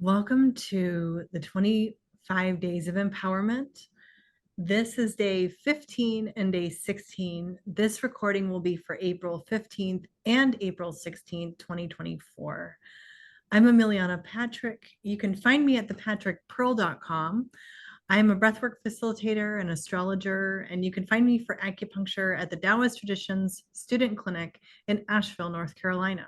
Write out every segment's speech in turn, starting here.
Welcome to the 25 Days of Empowerment. This is day 15 and day 16. This recording will be for April 15th and April 16th, 2024. I'm Emiliana Patrick. You can find me at thepatrickpearl.com. I'm a breathwork facilitator and astrologer, and you can find me for acupuncture at the Daoist Traditions Student Clinic in Asheville, North Carolina.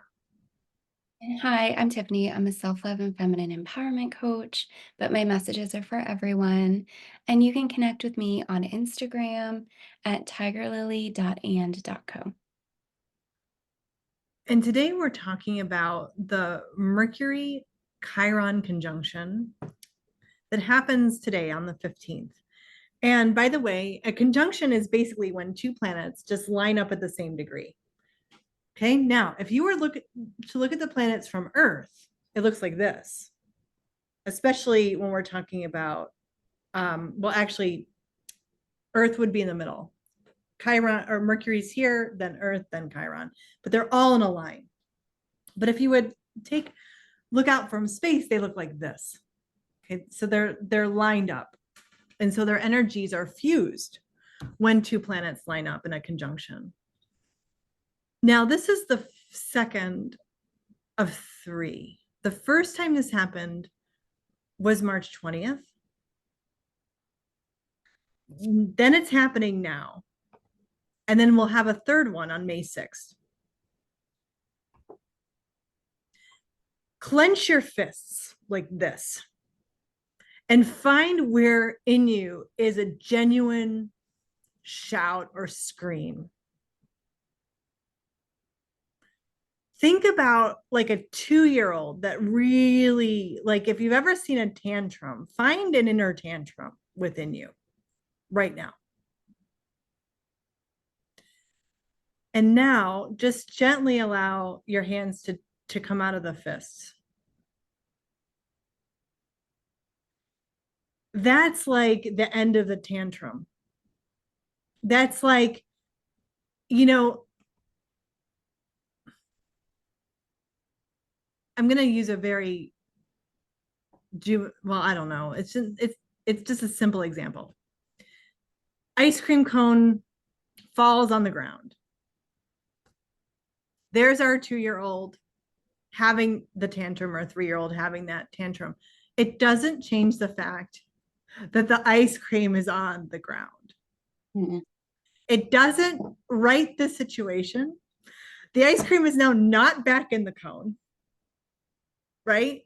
Hi, I'm Tiffany. I'm a self-love and feminine empowerment coach, but my messages are for everyone. And you can connect with me on Instagram at tigerlily.and.co. And today we're talking about the Mercury Chiron conjunction that happens today on the 15th. And by the way, a conjunction is basically when two planets just line up at the same degree. Okay, now if you were to look at the planets from Earth, it looks like this, especially when we're talking about, well, actually, Earth would be in the middle. Chiron or Mercury's here, then Earth, then Chiron, but they're all in a line. But if you would look out from space, they look like this. Okay, so they're lined up, and so their energies are fused when two planets line up in a conjunction. Now, this is the second of three. The first time this happened was March 20th. Then it's happening now. And then we'll have a third one on May 6th. Clench your fists like this and find where in you is a genuine shout or scream. Think about like a 2-year-old that really, like, if you've ever seen a tantrum, find an inner tantrum within you right now. And now just gently allow your hands to come out of the fists. That's like the end of the tantrum. That's like, I'm going to use a very, well, I don't know. It's just a simple example. Ice cream cone falls on the ground. There's our 2-year-old having the tantrum, or 3-year-old having that tantrum. It doesn't change the fact that the ice cream is on the ground. Mm-hmm. It doesn't right the situation. The ice cream is now not back in the cone, right?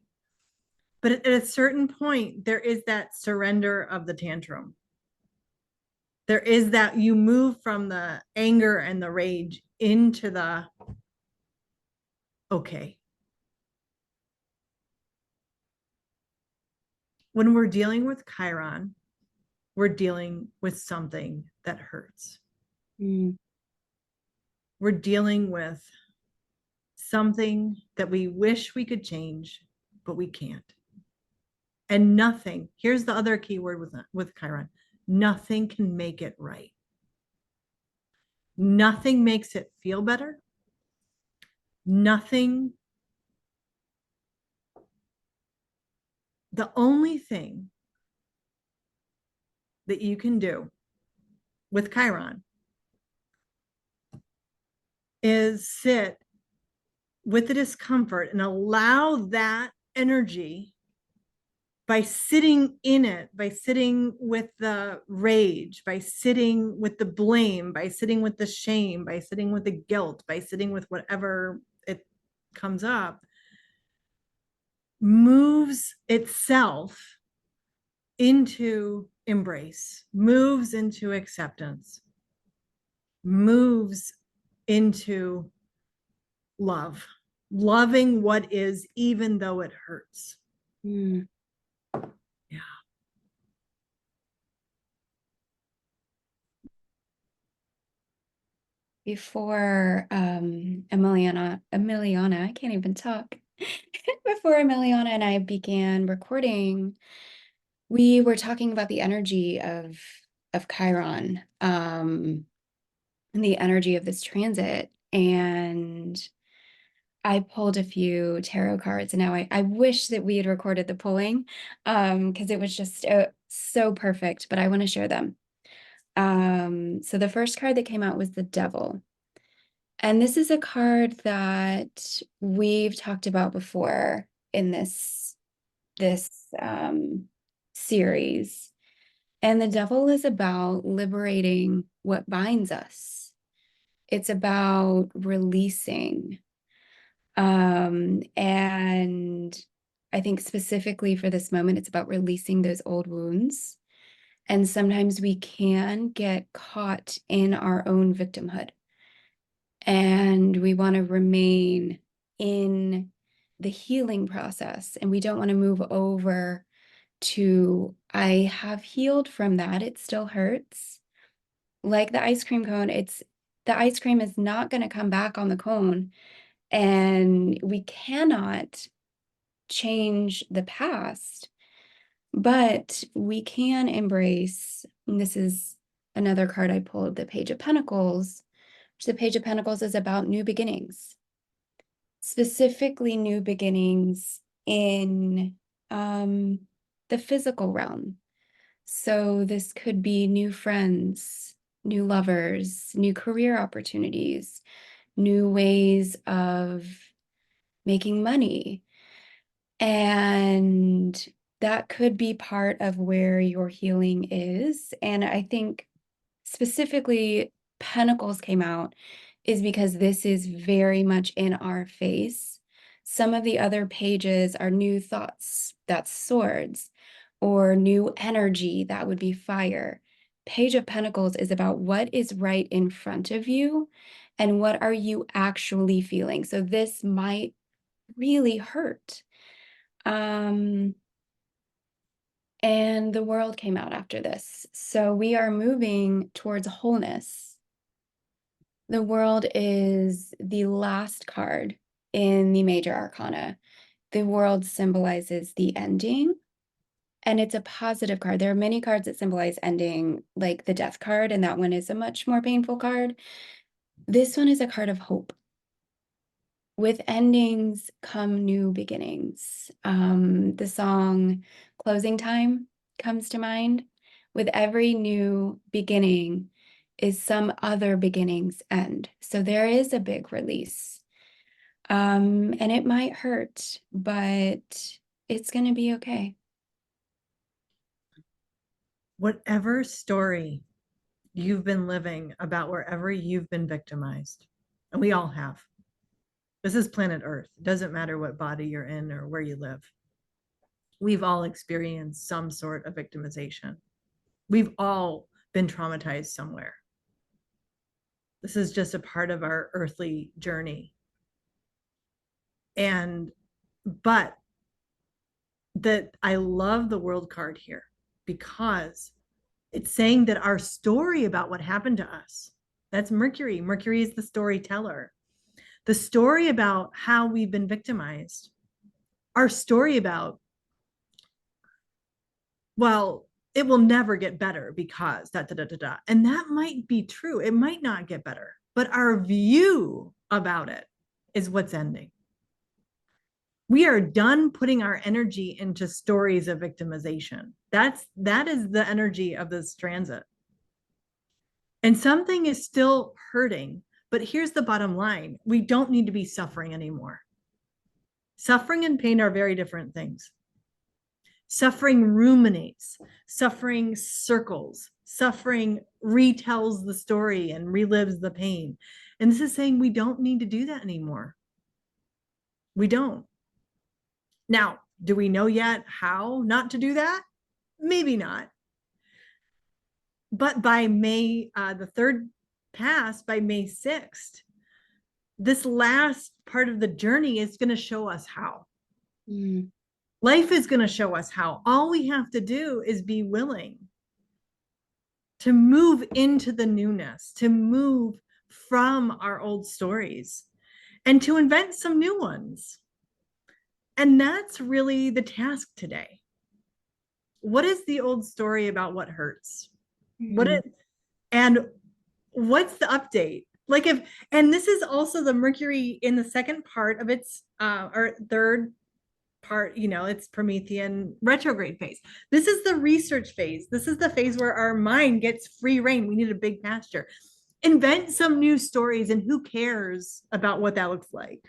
But at a certain point, there is that surrender of the tantrum. There is that you move from the anger and the rage into the okay. When we're dealing with Chiron, we're dealing with something that hurts. Mm. We're dealing with something that we wish we could change, but we can't. And nothing, here's the other key word with Chiron, nothing can make it right. Nothing makes it feel better. Nothing. The only thing that you can do with Chiron is sit with the discomfort and allow that energy by sitting in it, by sitting with the rage, by sitting with the blame, by sitting with the shame, by sitting with the guilt, by sitting with whatever it comes up, moves itself into embrace, moves into acceptance, moves into love, loving what is, even though it hurts. Mm. Yeah. Before Emiliana, I can't even talk. Before Emiliana and I began recording, we were talking about the energy of Chiron, and the energy of this transit. And I pulled a few tarot cards, and now I wish that we had recorded the pulling, because it was just so perfect, but I want to share them. So the first card that came out was the Devil. And this is a card that we've talked about before in this series. And the Devil is about liberating what binds us. It's about releasing. And I think specifically for this moment, it's about releasing those old wounds. And sometimes we can get caught in our own victimhood, and we want to remain in the healing process, and we don't want to move over to, I have healed from that. It still hurts. Like the ice cream cone, the ice cream is not going to come back on the cone, and we cannot change the past, but we can embrace, and this is another card I pulled, the Page of Pentacles. The Page of Pentacles is about new beginnings, specifically new beginnings in the physical realm. So this could be new friends, new lovers, new career opportunities, new ways of making money. And that could be part of where your healing is. And I think specifically Pentacles came out is because this is very much in our face. Some of the other pages are new thoughts, that's swords, or new energy, that would be fire. Page of Pentacles is about what is right in front of you and what are you actually feeling. So this might really hurt. And the World came out after this. So we are moving towards wholeness. The World is the last card in the major arcana. The World symbolizes the ending, and it's a positive card. There are many cards that symbolize ending, like the Death card, and that one is a much more painful card. This one is a card of hope. With endings come new beginnings. The song Closing Time comes to mind. With every new beginning is some other beginning's end. So there is a big release. And it might hurt, but it's going to be okay. Whatever story you've been living about wherever you've been victimized, and we all have. This is planet Earth. It doesn't matter what body you're in or where you live. We've all experienced some sort of victimization. We've all been traumatized somewhere. This is just a part of our earthly journey. But that I love the World card here because it's saying that our story about what happened to us, that's Mercury. Mercury is the storyteller. The story about how we've been victimized, our story about, well, it will never get better because da da da da da. And that might be true. It might not get better, but our view about it is what's ending. We are done putting our energy into stories of victimization. That is the energy of this transit. And something is still hurting, but here's the bottom line. We don't need to be suffering anymore. Suffering and pain are very different things. Suffering ruminates, suffering circles, suffering retells the story and relives the pain. And this is saying we don't need to do that anymore. We don't. Now, do we know yet how not to do that? Maybe not. But by May, the third pass, by May 6th, this last part of the journey is going to show us how. Mm. Life is going to show us how. All we have to do is be willing to move into the newness, to move from our old stories, and to invent some new ones. And that's really the task today. What is the old story about what hurts? Mm. And what's the update? Like if, and this is also the Mercury in the second part of its, or third part, it's Promethean retrograde phase. This is the research phase. This is the phase where our mind gets free reign. We need a big pasture. Invent some new stories, and who cares about what that looks like?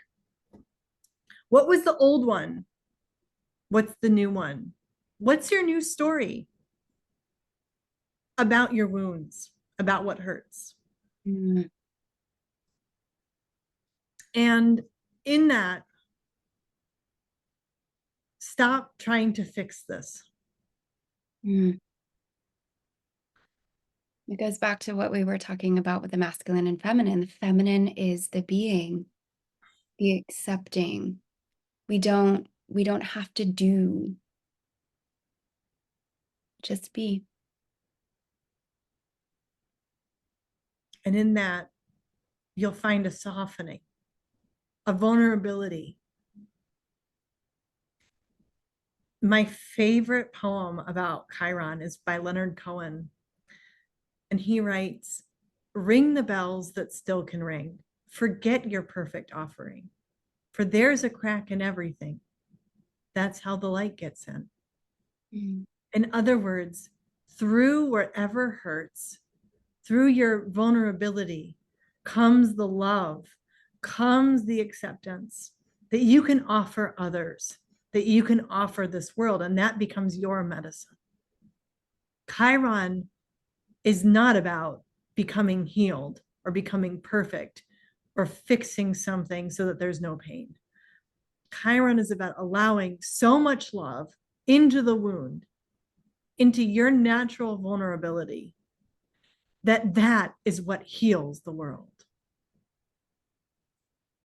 What was the old one? What's the new one? What's your new story about your wounds, about what hurts? Mm, And in that, stop trying to fix this. mm. It goes back to what we were talking about with the masculine and feminine. The feminine is the being, the accepting. We don't have to do, just be. And in that, you'll find a softening, a vulnerability. My favorite poem about Chiron is by Leonard Cohen. And he writes, ring the bells that still can ring. Forget your perfect offering, for there's a crack in everything. That's how the light gets in. Mm. In other words, through whatever hurts, through your vulnerability, comes the love, comes the acceptance that you can offer others, that you can offer this world, and that becomes your medicine. Chiron is not about becoming healed or becoming perfect or fixing something so that there's no pain. Chiron is about allowing so much love into the wound, into your natural vulnerability, that is what heals the world.